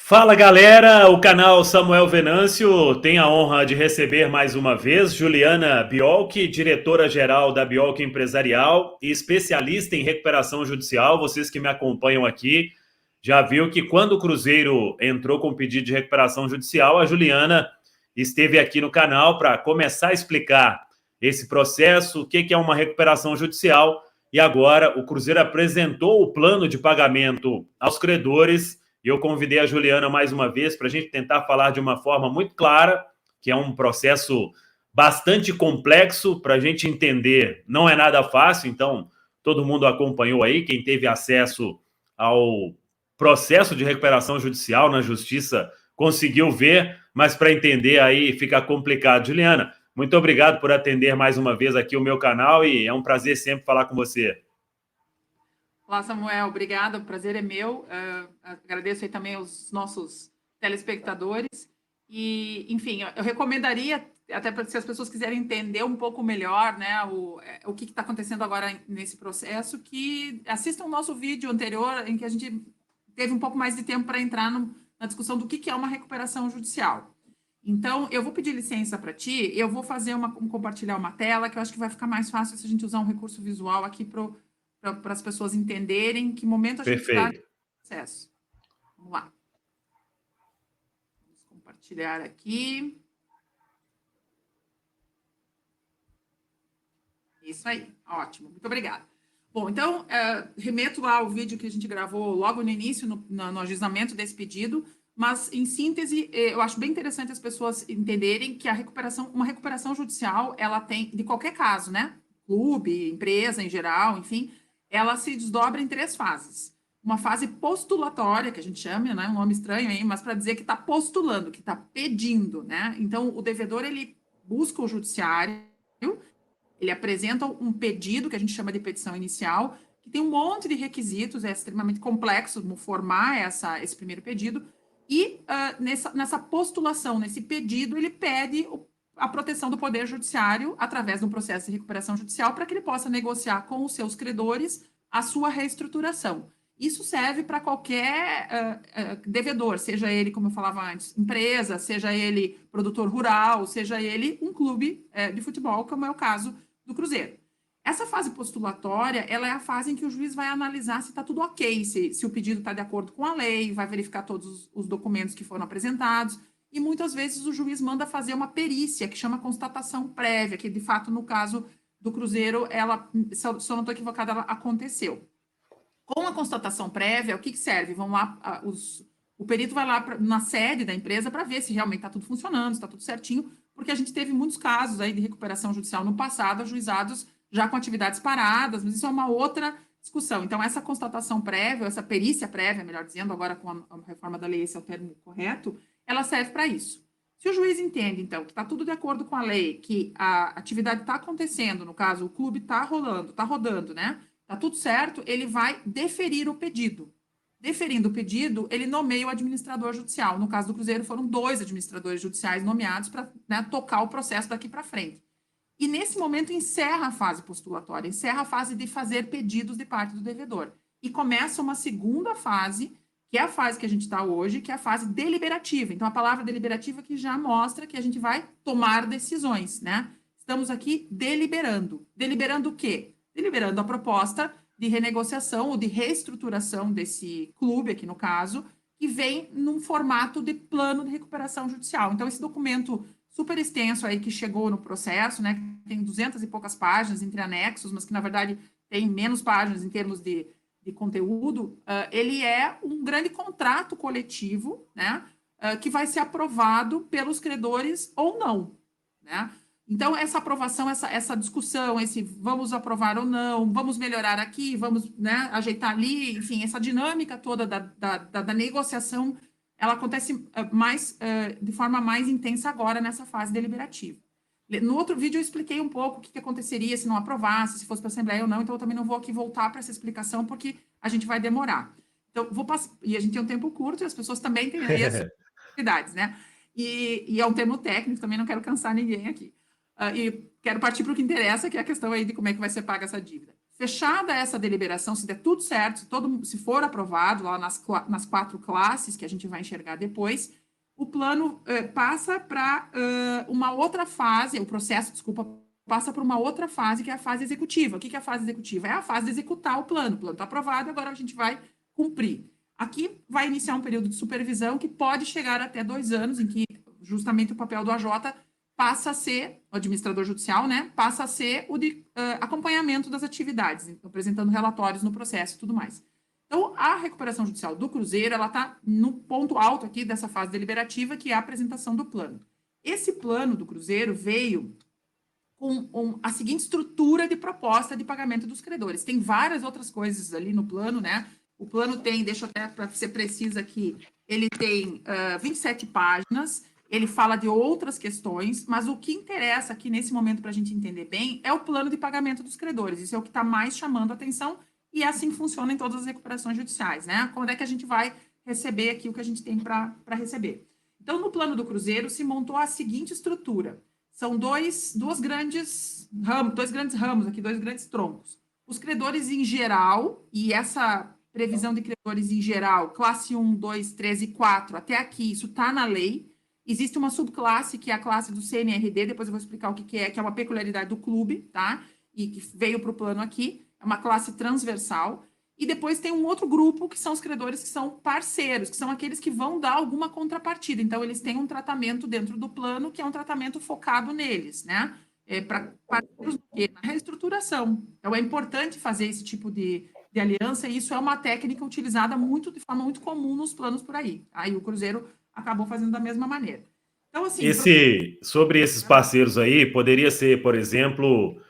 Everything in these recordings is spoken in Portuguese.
Fala galera, o canal Samuel Venâncio tem a honra de receber mais uma vez Juliana Biolchi, diretora-geral da Biolchi Empresarial e especialista em recuperação judicial. Vocês que me acompanham aqui já viu que quando o Cruzeiro entrou com pedido de recuperação judicial, a Juliana esteve aqui no canal para começar a explicar esse processo, o que é uma recuperação judicial, e agora o Cruzeiro apresentou o plano de pagamento aos credores. E eu convidei a Juliana mais uma vez para a gente tentar falar de uma forma muito clara, que é um processo bastante complexo para a gente entender. Não é nada fácil, então todo mundo acompanhou aí, quem teve acesso ao processo de recuperação judicial na Justiça conseguiu ver, mas para entender aí fica complicado. Juliana, muito obrigado por atender mais uma vez aqui o meu canal e é um prazer sempre falar com você. Olá, Samuel, obrigada, o prazer é meu. Agradeço aí também aos nossos telespectadores. E, enfim, eu recomendaria, até para se as pessoas quiserem entender um pouco melhor, né, o que está acontecendo agora nesse processo, que assistam o nosso vídeo anterior, em que a gente teve um pouco mais de tempo para entrar na discussão do que é uma recuperação judicial. Então, eu vou pedir licença para ti, eu vou fazer compartilhar uma tela, que eu acho que vai ficar mais fácil se a gente usar um recurso visual aqui para as pessoas entenderem que momento a gente está no Perfeito. processo. Vamos lá. Vamos compartilhar aqui. Isso aí, ótimo, muito obrigada. Bom, então, remeto lá ao vídeo que a gente gravou logo no início, no ajuizamento desse pedido, mas, em síntese, eu acho bem interessante as pessoas entenderem que uma recuperação judicial, ela tem, de qualquer caso, né? Clube, empresa em geral, enfim, ela se desdobra em três fases. Uma fase postulatória, que a gente chama, né? Um nome estranho aí, mas para dizer que está postulando, que está pedindo, né? Então, o devedor, ele busca o judiciário, ele apresenta um pedido, que a gente chama de petição inicial, que tem um monte de requisitos, é extremamente complexo formar esse primeiro pedido, e nessa postulação, nesse pedido, ele pede a proteção do Poder Judiciário através de um processo de recuperação judicial para que ele possa negociar com os seus credores a sua reestruturação. Isso serve para qualquer devedor, seja ele, como eu falava antes, empresa, seja ele produtor rural, seja ele um clube de futebol, como é o caso do Cruzeiro. Essa fase postulatória, ela é a fase em que o juiz vai analisar se está tudo ok, se o pedido está de acordo com a lei, vai verificar todos os documentos que foram apresentados, e muitas vezes o juiz manda fazer uma perícia, que chama constatação prévia, que de fato, no caso do Cruzeiro, ela, se eu não estou equivocada, ela aconteceu. Com a constatação prévia, o que serve? Vão lá, o perito vai lá na sede da empresa para ver se realmente está tudo funcionando, se está tudo certinho, porque a gente teve muitos casos aí de recuperação judicial no passado, ajuizados já com atividades paradas, mas isso é uma outra discussão. Então, essa constatação prévia, essa perícia prévia, melhor dizendo, agora com a reforma da lei, esse é o termo correto, ela serve para isso. Se o juiz entende, então, que está tudo de acordo com a lei, que a atividade está acontecendo, no caso, o clube está rolando, está rodando, né? Está tudo certo, ele vai deferir o pedido. Deferindo o pedido, ele nomeia o administrador judicial. No caso do Cruzeiro, foram 2 administradores judiciais nomeados para, né, tocar o processo daqui para frente. E, nesse momento, encerra a fase postulatória, encerra a fase de fazer pedidos de parte do devedor. E começa uma segunda fase, que é a fase que a gente está hoje, que é a fase deliberativa. Então, a palavra deliberativa que já mostra que a gente vai tomar decisões, né? Estamos aqui deliberando. Deliberando o quê? Deliberando a proposta de renegociação ou de reestruturação desse clube, aqui no caso, que vem num formato de plano de recuperação judicial. Então, esse documento super extenso aí que chegou no processo, né, tem 200 e poucas páginas entre anexos, mas que, na verdade, tem menos páginas em termos de conteúdo, ele é um grande contrato coletivo, né, que vai ser aprovado pelos credores ou não, né? Então, essa aprovação, essa discussão, esse vamos aprovar ou não, vamos melhorar aqui, vamos, né, ajeitar ali, enfim, essa dinâmica toda da negociação, ela acontece de forma mais intensa agora nessa fase deliberativa. No outro vídeo eu expliquei um pouco o que aconteceria se não aprovasse, se fosse para a Assembleia ou não, então eu também não vou aqui voltar para essa explicação, porque a gente vai demorar. Então, vou passar, e a gente tem um tempo curto, e as pessoas também têm aí as atividades, né? E é um termo técnico, também não quero cansar ninguém aqui. E quero partir para o que interessa, que é a questão aí de como é que vai ser paga essa dívida. Fechada essa deliberação, se der tudo certo, se for aprovado lá nas 4 classes que a gente vai enxergar depois, o plano passa para uma outra fase, o processo, desculpa, passa para uma outra fase, que é a fase executiva. O que é a fase executiva? É a fase de executar o plano está aprovado, agora a gente vai cumprir. Aqui vai iniciar um período de supervisão que pode chegar até 2 anos, em que justamente o papel do AJ passa a ser, o administrador judicial, né, passa a ser o de acompanhamento das atividades, apresentando relatórios no processo e tudo mais. Então, a recuperação judicial do Cruzeiro, ela está no ponto alto aqui dessa fase deliberativa, que é a apresentação do plano. Esse plano do Cruzeiro veio com a seguinte estrutura de proposta de pagamento dos credores. Tem várias outras coisas ali no plano, né? O plano tem, deixa eu até para ser precisa aqui, ele tem 27 páginas, ele fala de outras questões, mas o que interessa aqui nesse momento para a gente entender bem é o plano de pagamento dos credores. Isso é o que está mais chamando a atenção e assim funciona em todas as recuperações judiciais, né? Quando é que a gente vai receber aqui o que a gente tem para receber? Então, no plano do Cruzeiro se montou a seguinte estrutura. São dois grandes ramos aqui, 2 grandes troncos. Os credores em geral, e essa previsão de credores em geral, classe 1, 2, 3 e 4, até aqui, isso está na lei. Existe uma subclasse, que é a classe do CNRD, depois eu vou explicar o que é uma peculiaridade do clube, tá? E que veio para o plano aqui, é uma classe transversal. E depois tem um outro grupo, que são os credores que são parceiros, que são aqueles que vão dar alguma contrapartida. Então, eles têm um tratamento dentro do plano, que é um tratamento focado neles, né? Para parceiros na reestruturação. Então, é importante fazer esse tipo de aliança, e isso é uma técnica utilizada de forma muito comum nos planos por aí. Aí o Cruzeiro acabou fazendo da mesma maneira. Então, assim... Sobre esses parceiros aí, poderia ser, por exemplo,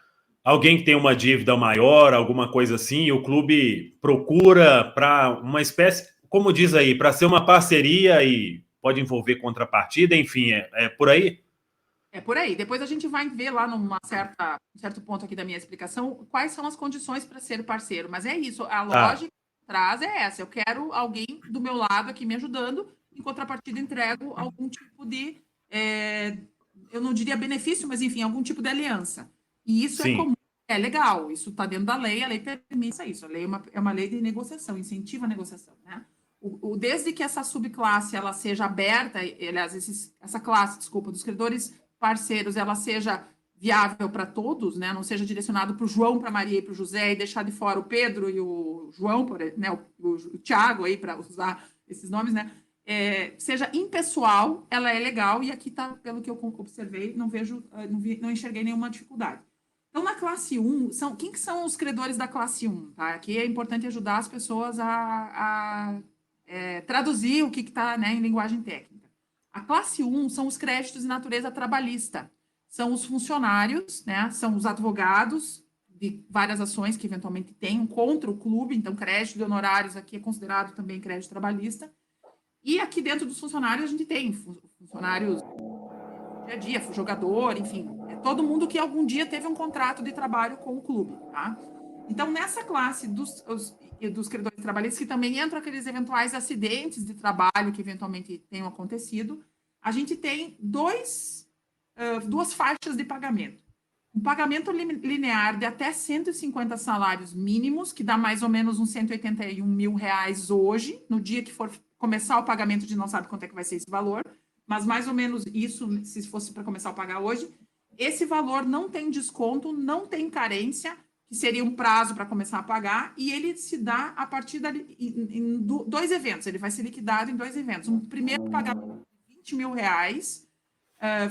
alguém que tem uma dívida maior, alguma coisa assim, e o clube procura para uma espécie, como diz aí, para ser uma parceria e pode envolver contrapartida, enfim, é por aí? É por aí. Depois a gente vai ver lá um certo ponto aqui da minha explicação quais são as condições para ser parceiro. Mas é isso, a lógica que traz é essa. Eu quero alguém do meu lado aqui me ajudando, em contrapartida entrego algum tipo de, eu não diria benefício, mas enfim, algum tipo de aliança. E isso é comum, é legal, isso está dentro da lei, a lei permite isso. A lei é uma lei de negociação, incentiva a negociação, né? Desde que essa subclasse ela seja aberta, aliás, essa classe, desculpa, dos credores parceiros, ela seja viável para todos, né? Não seja direcionado para o João, para a Maria e para o José, e deixar de fora o Pedro e o João, né? o Tiago, aí, para usar esses nomes, né? Seja impessoal, ela é legal, e aqui tá, pelo que eu observei, não enxerguei nenhuma dificuldade. Então, na classe 1, quem que são os credores da classe 1? Tá? Aqui é importante ajudar as pessoas a traduzir o que está, né, em linguagem técnica. A classe 1 são os créditos de natureza trabalhista. São os funcionários, né, são os advogados de várias ações que eventualmente tenham contra o clube, então crédito de honorários aqui é considerado também crédito trabalhista. E aqui dentro dos funcionários a gente tem funcionários dia a dia, jogador, enfim, todo mundo que algum dia teve um contrato de trabalho com o clube, tá? Então, nessa classe dos credores trabalhistas, que também entram aqueles eventuais acidentes de trabalho que eventualmente tenham acontecido, a gente tem duas faixas de pagamento. Um pagamento linear de até 150 salários mínimos, que dá mais ou menos uns 181 mil reais hoje, no dia que for começar o pagamento, a gente não sabe quanto é que vai ser esse valor, mas mais ou menos isso, se fosse para começar a pagar hoje. Esse valor não tem desconto, não tem carência, que seria um prazo para começar a pagar, e ele se dá a partir em 2 eventos, ele vai ser liquidado em 2 eventos. Um primeiro pagamento de 20 mil reais,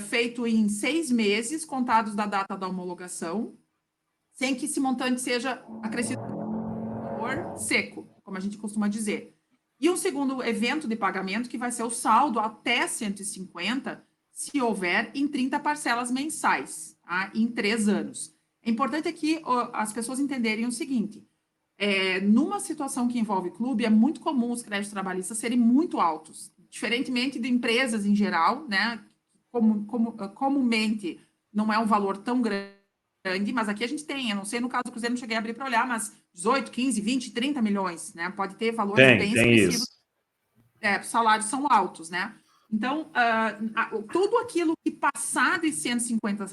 feito em 6 meses, contados da data da homologação, sem que esse montante seja acrescido valor seco, como a gente costuma dizer. E um segundo evento de pagamento, que vai ser o saldo até 150, se houver, em 30 parcelas mensais, tá? Em 3 anos. É importante aqui as pessoas entenderem o seguinte, numa situação que envolve clube, é muito comum os créditos trabalhistas serem muito altos, diferentemente de empresas em geral, né? Comumente não é um valor tão grande, mas aqui a gente tem, eu não sei, no caso do Cruzeiro não cheguei a abrir para olhar, mas 18, 15, 20, 30 milhões, né? Pode ter valores bem expressivos. Os salários são altos, né? Então, tudo aquilo que passar de 150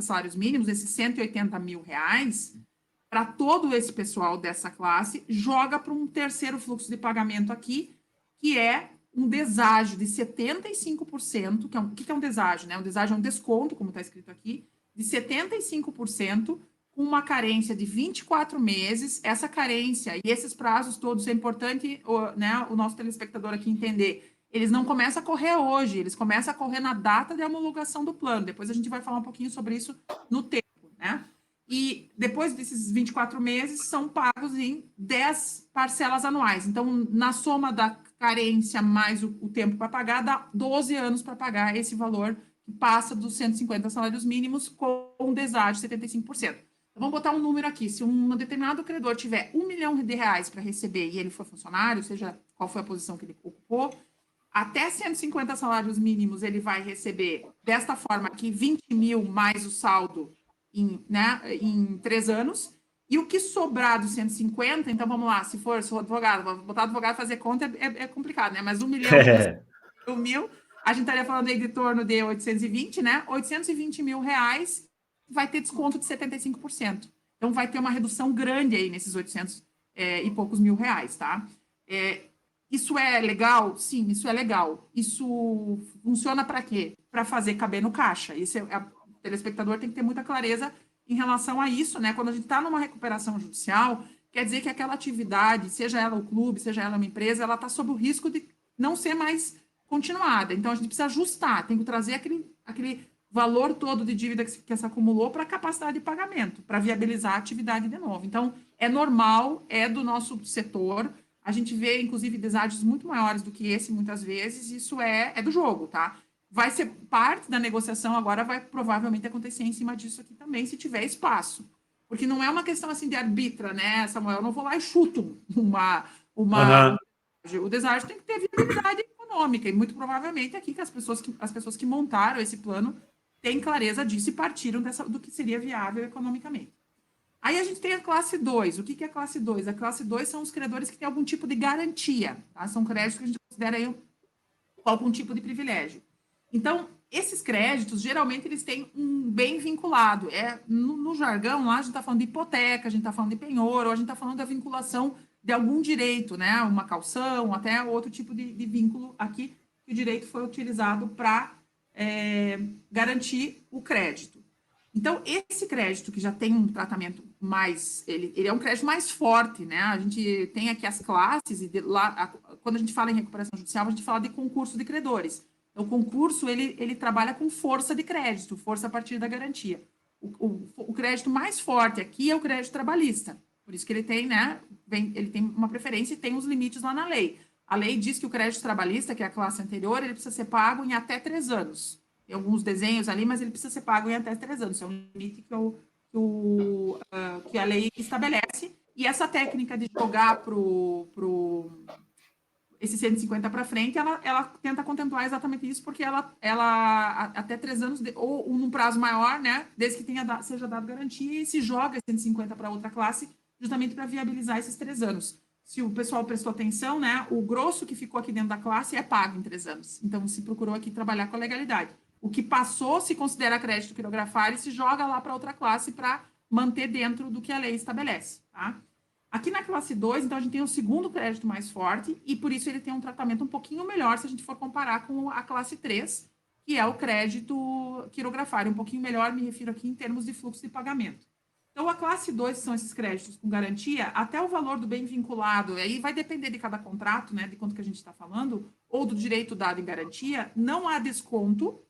salários mínimos, esses 180 mil reais, para todo esse pessoal dessa classe, joga para um terceiro fluxo de pagamento aqui, que é um deságio de 75%, que é o que é um deságio, né? Um deságio é um desconto, como está escrito aqui, de 75%, com uma carência de 24 meses. Essa carência e esses prazos todos, é importante, né, o nosso telespectador aqui entender, eles não começam a correr hoje, eles começam a correr na data de homologação do plano. Depois a gente vai falar um pouquinho sobre isso no tempo, né? E depois desses 24 meses, são pagos em 10 parcelas anuais. Então, na soma da carência mais o tempo para pagar, dá 12 anos para pagar esse valor que passa dos 150 salários mínimos com um deságio de 75%. Então, vamos botar um número aqui. Se um determinado credor tiver R$ 1 milhão para receber e ele for funcionário, seja qual foi a posição que ele ocupou, até 150 salários mínimos ele vai receber, desta forma aqui, 20 mil mais o saldo em 3 anos, e o que sobrar dos 150, então vamos lá, se sou advogado, vou botar advogado fazer conta é complicado, né? Mas 1 milhão mil, a gente estaria falando aí de torno de 820, né? 820 mil reais vai ter desconto de 75%. Então vai ter uma redução grande aí nesses 800 e poucos mil reais, tá? Isso é legal? Sim, isso é legal. Isso funciona para quê? Para fazer caber no caixa. Isso o telespectador tem que ter muita clareza em relação a isso, né? Quando a gente está numa recuperação judicial, quer dizer que aquela atividade, seja ela o clube, seja ela uma empresa, ela está sob o risco de não ser mais continuada. Então, a gente precisa ajustar, tem que trazer aquele valor todo de dívida que se acumulou para a capacidade de pagamento, para viabilizar a atividade de novo. Então, é normal, é do nosso setor. A gente vê, inclusive, deságios muito maiores do que esse, muitas vezes. Isso é do jogo, tá? Vai ser parte da negociação, agora vai provavelmente acontecer em cima disso aqui também, se tiver espaço. Porque não é uma questão assim de arbitra, né, Samuel? Eu não vou lá e chuto o deságio tem que ter viabilidade econômica, e muito provavelmente aqui que as pessoas que montaram esse plano têm clareza disso e partiram do que seria viável economicamente. Aí a gente tem a classe 2. O que é a classe 2? A classe 2 são os credores que têm algum tipo de garantia, tá? São créditos que a gente considera aí algum tipo de privilégio. Então, esses créditos, geralmente, eles têm um bem vinculado. No jargão, lá, a gente está falando de hipoteca, a gente está falando de penhor, ou a gente está falando da vinculação de algum direito, né? Uma calção, até outro tipo de vínculo aqui, que o direito foi utilizado para garantir o crédito. Então, esse crédito que já tem um tratamento mais... Ele é um crédito mais forte, né? A gente tem aqui as classes, e quando a gente fala em recuperação judicial, a gente fala de concurso de credores. Então, o concurso, ele trabalha com força de crédito, força a partir da garantia. O crédito mais forte aqui é o crédito trabalhista. Por isso que ele tem, né? Ele tem uma preferência e tem os limites lá na lei. A lei diz que o crédito trabalhista, que é a classe anterior, ele precisa ser pago em até 3 anos. Tem alguns desenhos ali, mas ele precisa ser pago em até 3 anos. Isso é um limite que a lei estabelece. E essa técnica de jogar esse 150 para frente, ela tenta contemplar exatamente isso, porque ela até 3 anos, ou num prazo maior, né, desde que seja dado garantia, e se joga 150 para outra classe, justamente para viabilizar esses 3 anos. Se o pessoal prestou atenção, né, o grosso que ficou aqui dentro da classe é pago em 3 anos. Então, se procurou aqui trabalhar com a legalidade. O que passou se considera crédito quirografário e se joga lá para outra classe para manter dentro do que a lei estabelece, tá? Aqui na classe 2, então, a gente tem o segundo crédito mais forte e, por isso, ele tem um tratamento um pouquinho melhor se a gente for comparar com a classe 3, que é o crédito quirografário. Um pouquinho melhor, me refiro aqui em termos de fluxo de pagamento. Então, a classe 2 são esses créditos com garantia, até o valor do bem vinculado, aí vai depender de cada contrato, né, de quanto que a gente está falando, ou do direito dado em garantia, não há desconto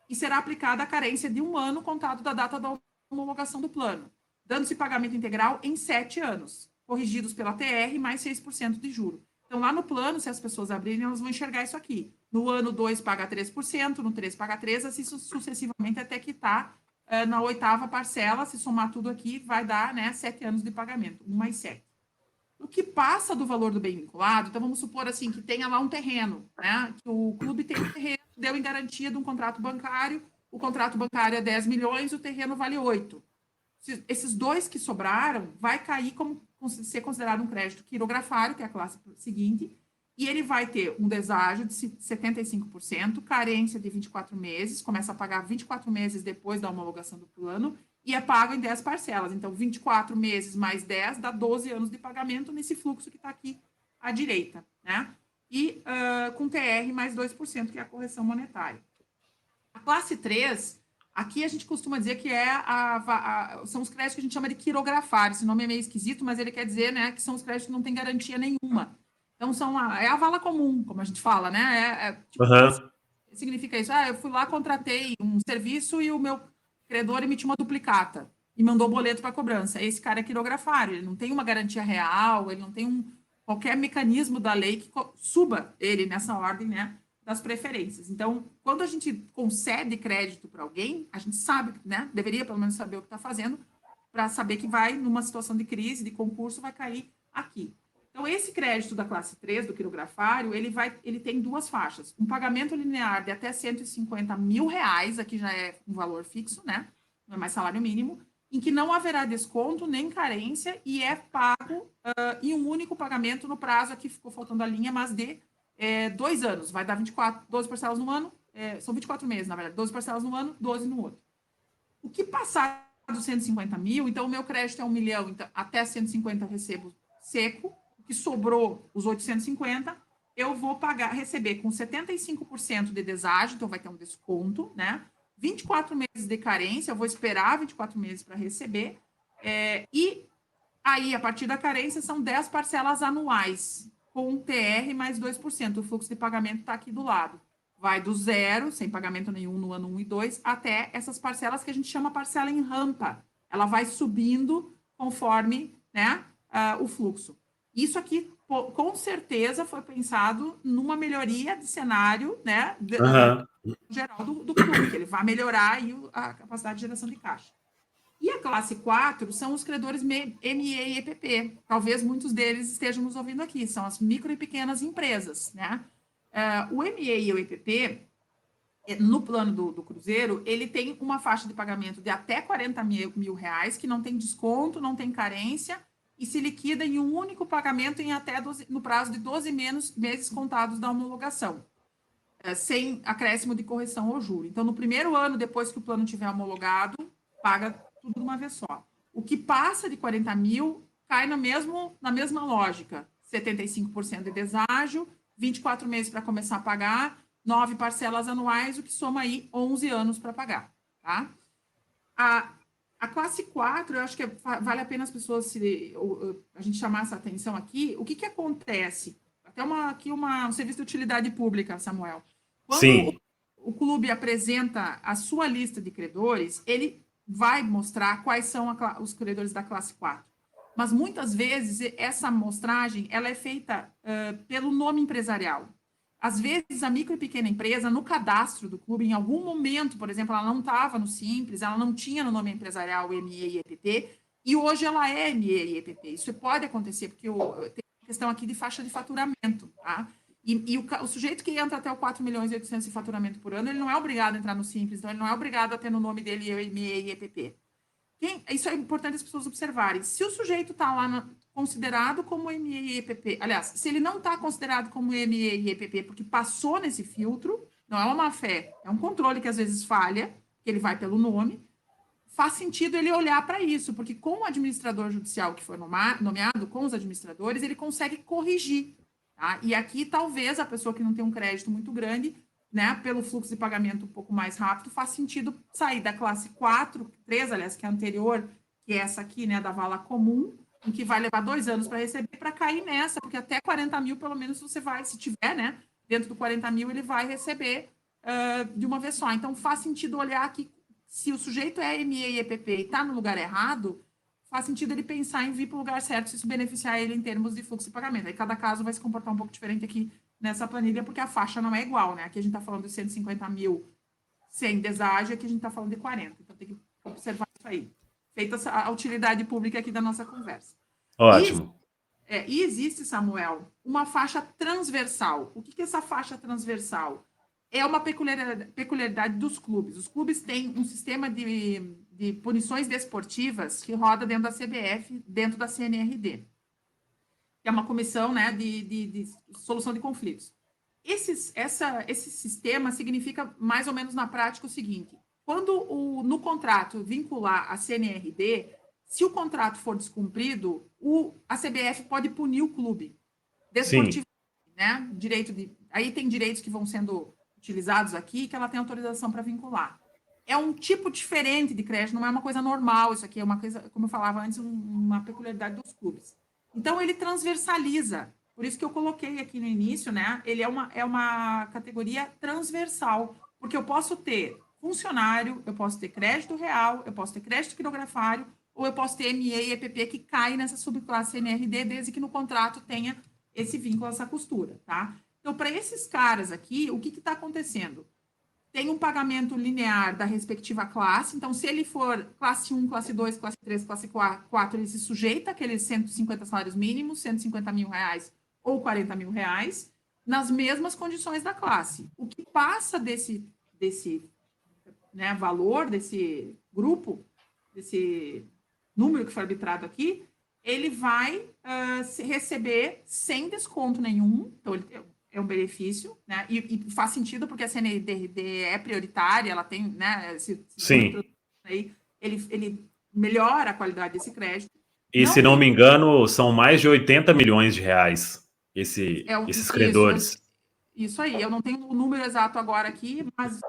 e será aplicada a carência de 1 ano contado da data da homologação do plano, dando-se pagamento integral em 7 anos, corrigidos pela TR, mais 6% de juro. Então, lá no plano, se as pessoas abrirem, elas vão enxergar isso aqui. No ano 2 paga 3%, no 3 paga 3%, assim sucessivamente até quitar na 8ª parcela, se somar tudo aqui, vai dar, né, 7 anos de pagamento, 1 mais 7. O que passa do valor do bem vinculado, então vamos supor assim, que tenha lá um terreno, né, que o clube tem um terreno, deu em garantia de um contrato bancário, o contrato bancário é 10 milhões, o terreno vale 8. Esses 2 que sobraram, vai cair como ser considerado um crédito quirografário, que é a classe seguinte, e ele vai ter um deságio de 75%, carência de 24 meses, começa a pagar 24 meses depois da homologação do plano, e é pago em 10 parcelas. Então, 24 meses mais 10 dá 12 anos de pagamento nesse fluxo que está aqui à direita, né? E com TR mais 2%, que é a correção monetária. A classe 3, aqui a gente costuma dizer que são os créditos que a gente chama de quirografar. Esse nome é meio esquisito, mas ele quer dizer, né, que são os créditos que não têm garantia nenhuma. Então, é a vala comum, como a gente fala, né? Significa isso. Eu fui lá, contratei um serviço e o meu credor emitiu uma duplicata e mandou o boleto para cobrança. Esse cara é quirografário, ele não tem uma garantia real, ele não tem qualquer mecanismo da lei que suba ele nessa ordem, né, das preferências. Então, quando a gente concede crédito para alguém, a gente sabe, né, deveria pelo menos saber o que está fazendo, para saber que vai, numa situação de crise, de concurso, vai cair aqui. Então, esse crédito da classe 3, do quirografário, ele tem duas faixas. Um pagamento linear de até R$150 mil, aqui já é um valor fixo, né? Não é mais salário mínimo, em que não haverá desconto nem carência e é pago em um único pagamento no prazo, aqui ficou faltando a linha, mas de 2 anos. Vai dar 12 parcelas no ano, são 24 meses, na verdade, 12 parcelas no ano, 12 no outro. O que passar dos 150 mil, então o meu crédito é 1 milhão, então até 150 eu recebo seco, que sobrou os 850, eu vou receber com 75% de deságio, então vai ter um desconto, né? 24 meses de carência, eu vou esperar 24 meses para receber, e aí, a partir da carência, são 10 parcelas anuais, com TR mais 2%. O fluxo de pagamento está aqui do lado. Vai do zero, sem pagamento nenhum no ano 1 e 2, até essas parcelas que a gente chama parcela em rampa. Ela vai subindo conforme, né, o fluxo. Isso aqui, com certeza, foi pensado numa melhoria de cenário, né, geral do clube, que ele vai melhorar aí a capacidade de geração de caixa. E a classe 4 são os credores ME e EPP. Talvez muitos deles estejam nos ouvindo aqui, são as micro e pequenas empresas, né? O ME e o EPP, no plano do Cruzeiro, ele tem uma faixa de pagamento de até 40 mil reais, que não tem desconto, não tem carência, e se liquida em um único pagamento no prazo de 12 meses contados da homologação, sem acréscimo de correção ou juro. Então, no primeiro ano, depois que o plano tiver homologado, paga tudo de uma vez só. O que passa de 40 mil cai na mesma lógica. 75% de deságio, 24 meses para começar a pagar, 9 parcelas anuais, o que soma aí 11 anos para pagar. Tá? A classe 4, eu acho que vale a pena as pessoas a gente chamar essa atenção aqui. O que acontece? Até um serviço de utilidade pública, Samuel. Quando o clube apresenta a sua lista de credores, ele vai mostrar quais são os credores da classe 4. Mas, muitas vezes, essa amostragem ela é feita pelo nome empresarial. Às vezes, a micro e pequena empresa, no cadastro do clube, em algum momento, por exemplo, ela não estava no Simples, ela não tinha no nome empresarial o ME e EPP, e hoje ela é ME e EPP. Isso pode acontecer, porque tem uma questão aqui de faixa de faturamento, tá? E o sujeito que entra até o 4 milhões e 800 de faturamento por ano, ele não é obrigado a entrar no Simples, então ele não é obrigado a ter no nome dele ME e EPP. Isso é importante as pessoas observarem. Se o sujeito está lá considerado como ME e EPP, aliás, se ele não está considerado como ME e EPP porque passou nesse filtro, não é uma má-fé, é um controle que às vezes falha, que ele vai pelo nome, faz sentido ele olhar para isso, porque com o administrador judicial que foi nomeado, com os administradores, ele consegue corrigir. Tá? E aqui, talvez, a pessoa que não tem um crédito muito grande, né, pelo fluxo de pagamento um pouco mais rápido, faz sentido sair da classe 4, 3, aliás, que é a anterior, que é essa aqui, né, da vala comum, em que vai levar 2 anos para receber, para cair nessa, porque até 40 mil, pelo menos, você vai, se tiver, né, dentro do 40 mil, ele vai receber de uma vez só. Então, faz sentido olhar aqui, se o sujeito é ME e EPP e está no lugar errado, faz sentido ele pensar em vir para o lugar certo, se isso beneficiar ele em termos de fluxo de pagamento. Aí cada caso vai se comportar um pouco diferente aqui nessa planilha, porque a faixa não é igual, né? Aqui a gente está falando de 150 mil sem deságio, aqui a gente está falando de 40. Então tem que observar isso aí. Feita a utilidade pública aqui da nossa conversa. Ótimo. E existe, Samuel, uma faixa transversal. O que é essa faixa transversal? É uma peculiaridade dos clubes. Os clubes têm um sistema de punições desportivas que roda dentro da CBF, dentro da CNRD, que é uma comissão, né, de solução de conflitos. Esse sistema significa, mais ou menos na prática, o seguinte: quando no contrato vincular a CNRD, se o contrato for descumprido, a CBF pode punir o clube desportivo, né? Aí tem direitos que vão sendo utilizados aqui, que ela tem autorização para vincular. É um tipo diferente de crédito, não é uma coisa normal, isso aqui é uma coisa, como eu falava antes, uma peculiaridade dos clubes. Então, ele transversaliza, por isso que eu coloquei aqui no início, né? Ele é uma categoria transversal, porque eu posso ter funcionário, eu posso ter crédito real, eu posso ter crédito quirografário, ou eu posso ter ME e EPP que cai nessa subclasse NRD, desde que no contrato tenha esse vínculo, essa costura, tá? Então, para esses caras aqui, o que está acontecendo? Tem um pagamento linear da respectiva classe, então, se ele for classe 1, classe 2, classe 3, classe 4, ele se sujeita àqueles 150 salários mínimos, 150 mil reais ou 40 mil reais, nas mesmas condições da classe. O que passa desse né, valor, desse grupo, desse número que foi arbitrado aqui, ele vai receber sem desconto nenhum, então é um benefício, né? E faz sentido porque a CNDD é prioritária, ela tem, né? Sim. Aí, ele melhora a qualidade desse crédito. E, se não me engano, são mais de 80 milhões de reais esses credores. Isso aí, eu não tenho o número exato agora aqui, mas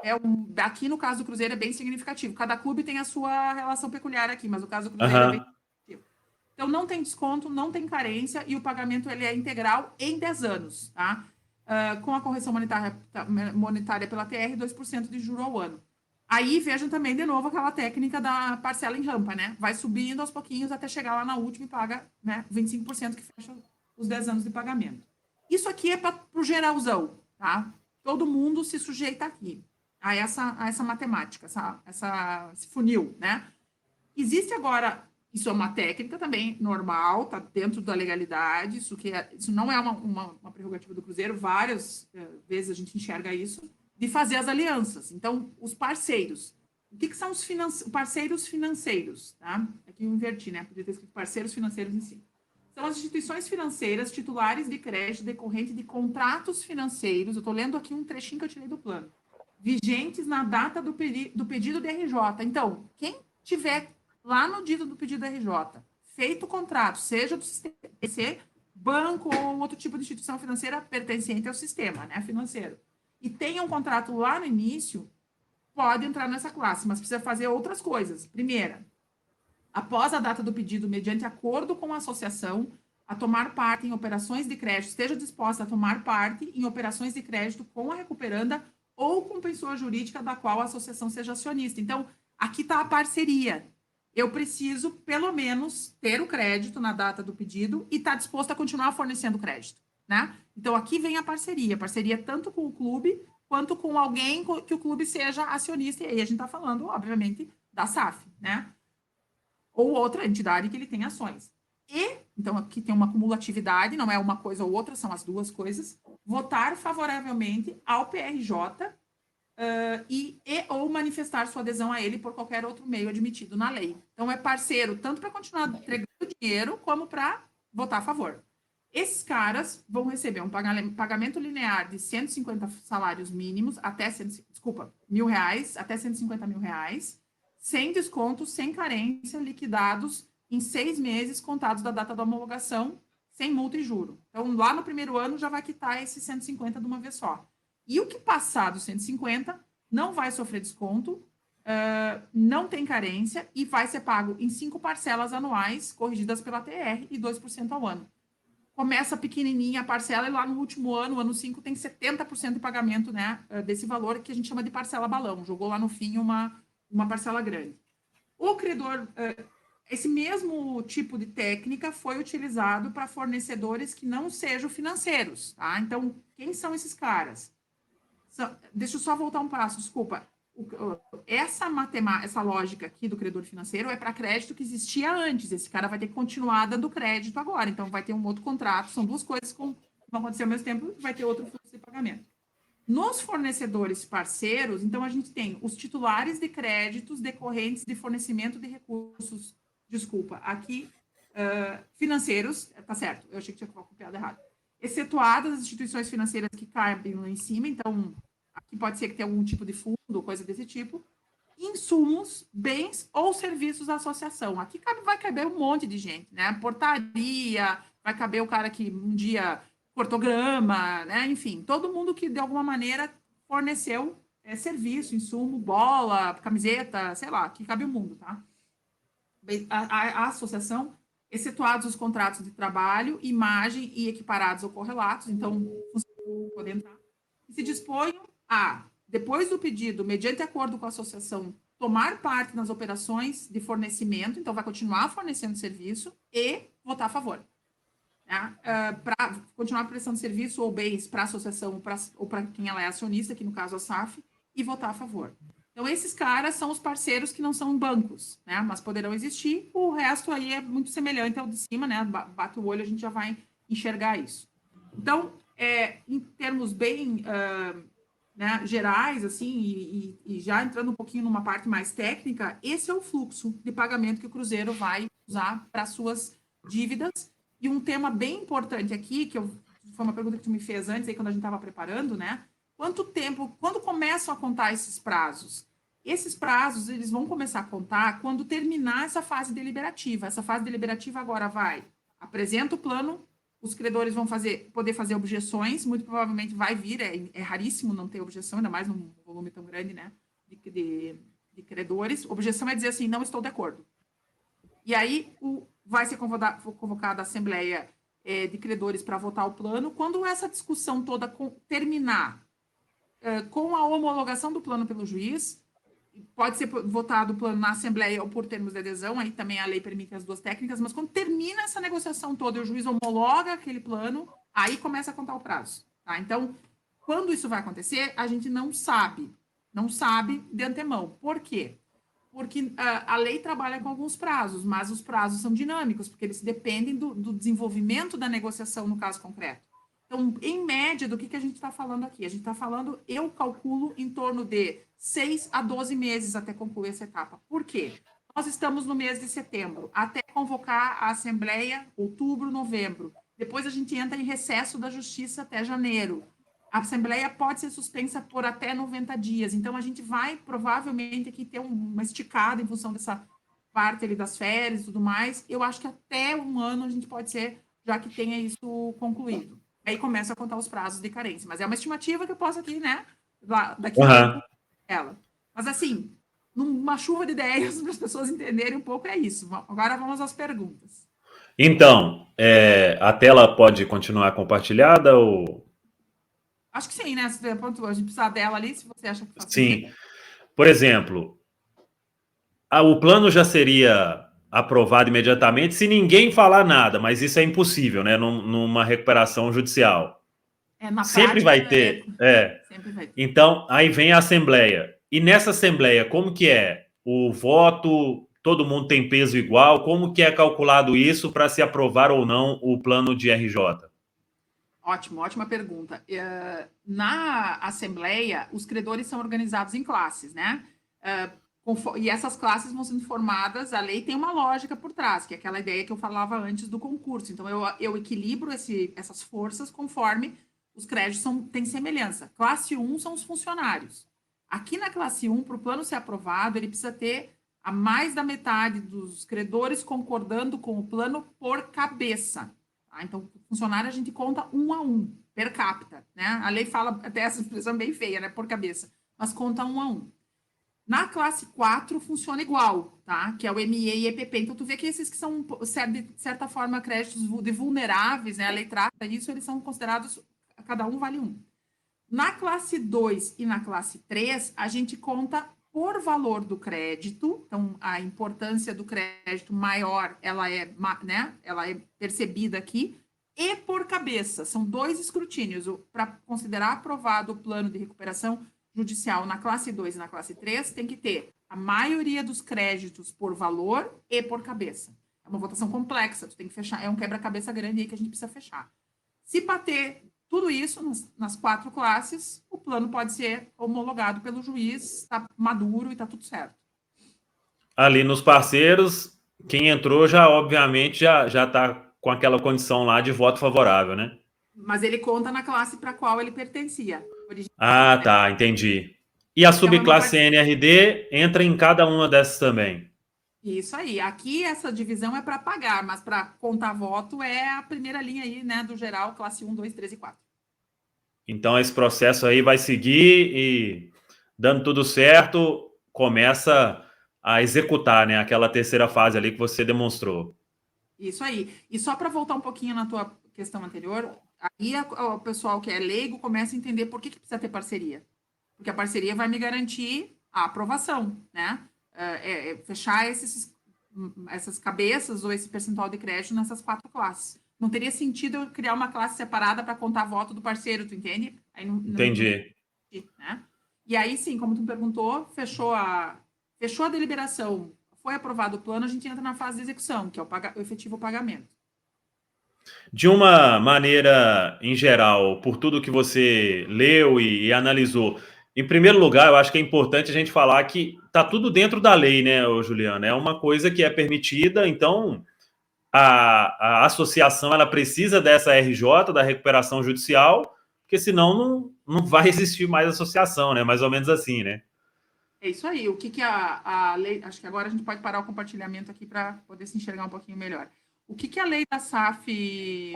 aqui no caso do Cruzeiro é bem significativo. Cada clube tem a sua relação peculiar aqui, mas o caso do Cruzeiro é bem significativo. Então, não tem desconto, não tem carência e o pagamento ele é integral em 10 anos, tá? Com a correção monetária pela TR, 2% de juro ao ano. Aí, vejam também, de novo, aquela técnica da parcela em rampa, né? Vai subindo aos pouquinhos até chegar lá na última e paga, né, 25% que fecha os 10 anos de pagamento. Isso aqui é para o geralzão, tá? Todo mundo se sujeita aqui a essa matemática, esse funil, né? Existe agora, isso é uma técnica também normal, tá dentro da legalidade, isso não é uma prerrogativa do Cruzeiro, várias vezes a gente enxerga isso, de fazer as alianças. Então, os parceiros. O que são os parceiros financeiros? Tá? Aqui eu inverti, né? Podia ter escrito parceiros financeiros em si. São as instituições financeiras titulares de crédito decorrente de contratos financeiros. Eu estou lendo aqui um trechinho que eu tirei do plano. Vigentes na data do pedido de RJ. Então, quem tiver lá no dia do pedido de RJ, feito o contrato, seja do sistema, banco ou outro tipo de instituição financeira pertencente ao sistema, né, financeiro, e tenha um contrato lá no início, pode entrar nessa classe, mas precisa fazer outras coisas. Primeira, após a data do pedido, mediante acordo com a associação, a tomar parte em operações de crédito, esteja disposta a tomar parte em operações de crédito com a recuperanda ou com pessoa jurídica da qual a associação seja acionista. Então, aqui está a parceria. Eu preciso, pelo menos, ter o crédito na data do pedido e estar disposto a continuar fornecendo crédito, né? Então, aqui vem a parceria tanto com o clube quanto com alguém que o clube seja acionista. E aí a gente está falando, obviamente, da SAF, né? Ou outra entidade que ele tem ações. Então, aqui tem uma cumulatividade, não é uma coisa ou outra, são as duas coisas. Votar favoravelmente ao PRJ ou manifestar sua adesão a ele por qualquer outro meio admitido na lei. Então, é parceiro tanto para continuar entregando dinheiro, como para votar a favor. Esses caras vão receber um pagamento linear de 150 salários mínimos, R$1.000 até R$150.000, sem desconto, sem carência, liquidados em 6 meses contados da data da homologação, sem multa e juro. Então, lá no primeiro ano, já vai quitar esses 150 de uma vez só. E o que passar dos 150 não vai sofrer desconto, não tem carência e vai ser pago em 5 parcelas anuais, corrigidas pela TR, e 2% ao ano. Começa pequenininha a parcela e lá no último ano, ano 5, tem 70% de pagamento, né, desse valor que a gente chama de parcela balão. Jogou lá no fim uma parcela grande. O credor, esse mesmo tipo de técnica foi utilizado para fornecedores que não sejam financeiros, tá? Então, quem são esses caras? Deixa eu só voltar um passo, desculpa. Essa lógica aqui do credor financeiro é para crédito que existia antes. Esse cara vai ter que continuar dando crédito agora. Então, vai ter um outro contrato. São duas coisas que vão acontecer ao mesmo tempo, vai ter outro fluxo de pagamento. Nos fornecedores parceiros, então, a gente tem os titulares de créditos decorrentes de fornecimento de recursos, financeiros, tá certo, eu achei que tinha copiado errado, excetuadas as instituições financeiras que caem lá em cima, então, aqui pode ser que tenha algum tipo de fundo, coisa desse tipo, insumos, bens ou serviços da associação. Aqui vai caber um monte de gente, né? Portaria, vai caber o cara que um dia cortou grama, né? Enfim, todo mundo que de alguma maneira forneceu serviço, insumo, bola, camiseta, sei lá, que cabe o mundo, tá? A associação, excetuados os contratos de trabalho, imagem e equiparados ou correlatos, então, podem entrar, e se dispõem a, depois do pedido, mediante acordo com a associação, tomar parte nas operações de fornecimento, então vai continuar fornecendo serviço e votar a favor. Né? Para continuar prestando serviço ou bens para a associação ou para quem ela é acionista, que no caso a SAF, e votar a favor. Então, esses caras são os parceiros que não são bancos, né? Mas poderão existir. O resto aí é muito semelhante ao de cima, né? Bate o olho, a gente já vai enxergar isso. Então, em termos bem né, gerais, assim, e já entrando um pouquinho numa parte mais técnica, esse é o fluxo de pagamento que o Cruzeiro vai usar para suas dívidas. E um tema bem importante aqui, foi uma pergunta que tu me fez antes, aí, quando a gente estava preparando, né? Quanto tempo, quando começam a contar esses prazos? Esses prazos, eles vão começar a contar quando terminar essa fase deliberativa. Essa fase deliberativa agora apresenta o plano, os credores vão poder fazer objeções, muito provavelmente vai vir, é raríssimo não ter objeção, ainda mais num volume tão grande, né, de credores. Objeção é dizer assim, não estou de acordo. E aí vai ser convocada a Assembleia de Credores para votar o plano. Quando essa discussão toda terminar com a homologação do plano pelo juiz, pode ser votado o plano na Assembleia ou por termos de adesão, aí também a lei permite as duas técnicas, mas quando termina essa negociação toda e o juiz homologa aquele plano, aí começa a contar o prazo. Tá? Então, quando isso vai acontecer, a gente não sabe de antemão. Por quê? Porque a lei trabalha com alguns prazos, mas os prazos são dinâmicos, porque eles dependem do desenvolvimento da negociação no caso concreto. Então, em média, do que a gente está falando aqui? A gente está falando, eu calculo, em torno de 6 a 12 meses até concluir essa etapa. Por quê? Nós estamos no mês de setembro, até convocar a Assembleia, outubro, novembro. Depois a gente entra em recesso da Justiça até janeiro. A Assembleia pode ser suspensa por até 90 dias. Então, a gente vai, provavelmente, aqui ter uma esticada em função dessa parte ali das férias e tudo mais. Eu acho que até um ano a gente pode ser, já que tenha isso concluído. Aí começa a contar os prazos de carência. Mas é uma estimativa que eu posso aqui, né? Daqui a ela. Mas, assim, numa chuva de ideias, para as pessoas entenderem um pouco, é isso. Agora vamos às perguntas. Então, a tela pode continuar compartilhada ou... Acho que sim, né? Se a gente precisar dela ali, se você acha que faz sentido. Sim. Por exemplo, o plano já seria aprovado imediatamente se ninguém falar nada, mas isso é impossível, né? Numa recuperação judicial. Sempre vai ter. Sempre vai ter. Então, aí vem a Assembleia. E nessa Assembleia, como que é? O voto, todo mundo tem peso igual? Como que é calculado isso para se aprovar ou não o plano de RJ? Ótimo, ótima pergunta. Na Assembleia, os credores são organizados em classes, né? E essas classes vão sendo formadas, a lei tem uma lógica por trás, que é aquela ideia que eu falava antes do concurso. Então, eu equilibro essas forças conforme os créditos têm semelhança. Classe 1 são os funcionários. Aqui na classe 1, para o plano ser aprovado, ele precisa ter a mais da metade dos credores concordando com o plano por cabeça. Tá? Então, funcionário a gente conta 1 a 1, per capita. Né? A lei fala até essa expressão bem feia, né? Por cabeça, mas conta 1 a 1. Na classe 4 funciona igual, tá? Que é o ME e EPP. Então, tu vê que esses que são, de certa forma, créditos de vulneráveis, né? A lei trata isso, eles são considerados, cada um vale 1. Na classe 2 e na classe 3, a gente conta por valor do crédito. Então, a importância do crédito maior, ela é percebida aqui. E por cabeça. São 2 escrutínios. Para considerar aprovado o plano de recuperação judicial na classe 2 e na classe 3, tem que ter a maioria dos créditos por valor e por cabeça. É uma votação complexa, tu tem que fechar, é um quebra-cabeça grande aí que a gente precisa fechar. Se bater tudo isso nas 4 classes, o plano pode ser homologado pelo juiz, está maduro e está tudo certo. Ali nos parceiros, quem entrou obviamente, já está com aquela condição lá de voto favorável, né? Mas ele conta na classe para a qual ele pertencia. Ah, tá, entendi. E a Então, é uma subclasse NRD entra em cada uma dessas também. Isso aí. Aqui essa divisão é para pagar, mas para contar voto é a primeira linha aí, né, do geral, classe 1, 2, 3 e 4. Então esse processo aí vai seguir e, dando tudo certo, começa a executar, né, aquela terceira fase ali que você demonstrou. Isso aí. E só para voltar um pouquinho na tua questão anterior, aí o pessoal que é leigo começa a entender por que precisa ter parceria. Porque a parceria vai me garantir a aprovação, né? Fechar essas cabeças ou esse percentual de crédito nessas 4 classes. Não teria sentido eu criar uma classe separada para contar voto do parceiro, tu entende? Aí não, Entendi. né? E aí sim, como tu me perguntou, fechou a deliberação, foi aprovado o plano, a gente entra na fase de execução, que é o efetivo pagamento. De uma maneira em geral, por tudo que você leu e analisou, em primeiro lugar, eu acho que é importante a gente falar que está tudo dentro da lei, né, Juliana? É uma coisa que é permitida, então a associação ela precisa dessa RJ, da recuperação judicial, porque senão não vai existir mais associação, né? Mais ou menos assim, né? É isso aí. O que a lei. Acho que agora a gente pode parar o compartilhamento aqui para poder se enxergar um pouquinho melhor. O que a lei da SAF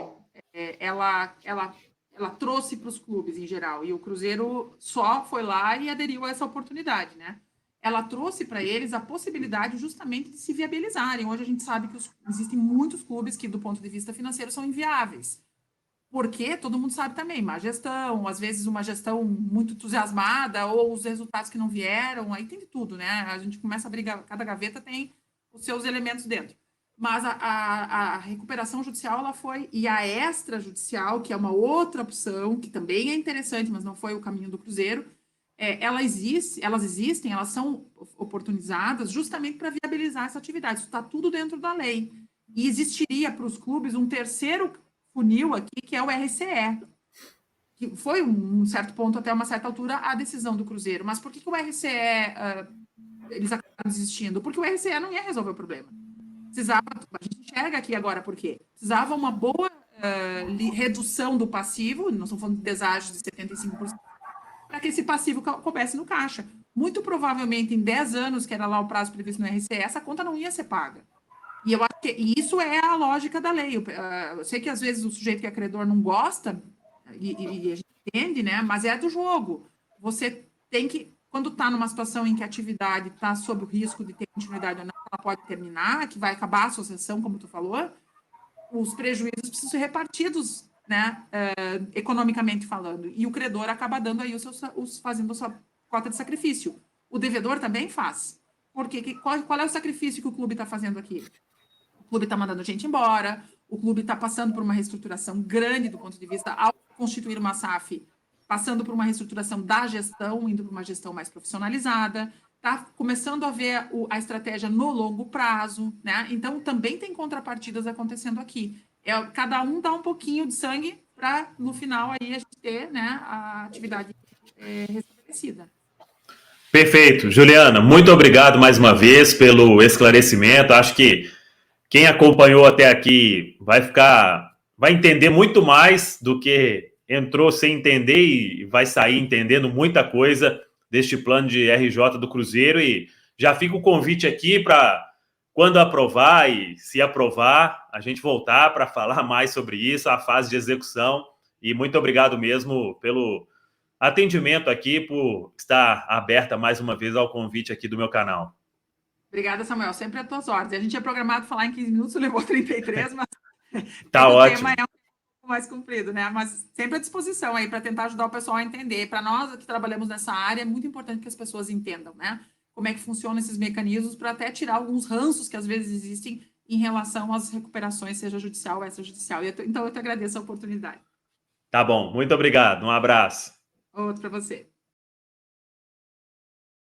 ela trouxe para os clubes em geral? E o Cruzeiro só foi lá e aderiu a essa oportunidade, né? Ela trouxe para eles a possibilidade justamente de se viabilizarem. Hoje a gente sabe que existem muitos clubes que, do ponto de vista financeiro, são inviáveis. Porque todo mundo sabe também, má gestão, às vezes uma gestão muito entusiasmada, ou os resultados que não vieram, aí tem de tudo, né? A gente começa a brigar, cada gaveta tem os seus elementos dentro. Mas a recuperação judicial, ela foi, e a extrajudicial, que é uma outra opção, que também é interessante, mas não foi o caminho do Cruzeiro, elas existem, elas são oportunizadas justamente para viabilizar essa atividade. Isso está tudo dentro da lei. E existiria para os clubes um terceiro funil aqui, que é o RCE, que foi um certo ponto, até uma certa altura, a decisão do Cruzeiro. Mas por que o RCE, eles acabaram desistindo? Porque o RCE não ia resolver o problema. Precisava, a gente enxerga aqui agora por quê? Precisava uma boa redução do passivo, nós estamos falando de deságio de 75%, para que esse passivo coubesse no caixa. Muito provavelmente, em 10 anos, que era lá o prazo previsto no RCE, essa conta não ia ser paga. E eu acho que isso é a lógica da lei. Eu sei que às vezes o sujeito que é credor não gosta, e a gente entende, né? Mas é do jogo. Você tem que, quando está numa situação em que a atividade está sob o risco de ter continuidade ou não, ela pode terminar, que vai acabar a associação, como tu falou, os prejuízos precisam ser repartidos, né? Economicamente falando. E o credor acaba dando aí fazendo a sua cota de sacrifício. O devedor também faz. Porque qual é o sacrifício que o clube está fazendo aqui? O clube está mandando gente embora, o clube está passando por uma reestruturação grande do ponto de vista, ao constituir uma SAF, passando por uma reestruturação da gestão, indo para uma gestão mais profissionalizada, está começando a ver a estratégia no longo prazo, né? Então, também tem contrapartidas acontecendo aqui. Cada um dá um pouquinho de sangue para, no final, aí a gente ter, né, a atividade restabelecida. Perfeito. Juliana, muito obrigado mais uma vez pelo esclarecimento. Acho que quem acompanhou até aqui vai entender muito mais do que entrou sem entender e vai sair entendendo muita coisa deste plano de RJ do Cruzeiro. E já fica o convite aqui para, quando aprovar e se aprovar, a gente voltar para falar mais sobre isso, a fase de execução. E muito obrigado mesmo pelo atendimento aqui, por estar aberta mais uma vez ao convite aqui do meu canal. Obrigada, Samuel. Sempre às tuas ordens. A gente tinha programado falar em 15 minutos, levou 33, mas Tá o ótimo. tema é um pouco mais comprido, né? Mas sempre à disposição aí para tentar ajudar o pessoal a entender. Para nós que trabalhamos nessa área, é muito importante que as pessoas entendam, né? Como é que funcionam esses mecanismos para até tirar alguns ranços que às vezes existem em relação às recuperações, seja judicial ou extrajudicial. Então, eu te agradeço a oportunidade. Tá bom, muito obrigado. Um abraço. Outro para você.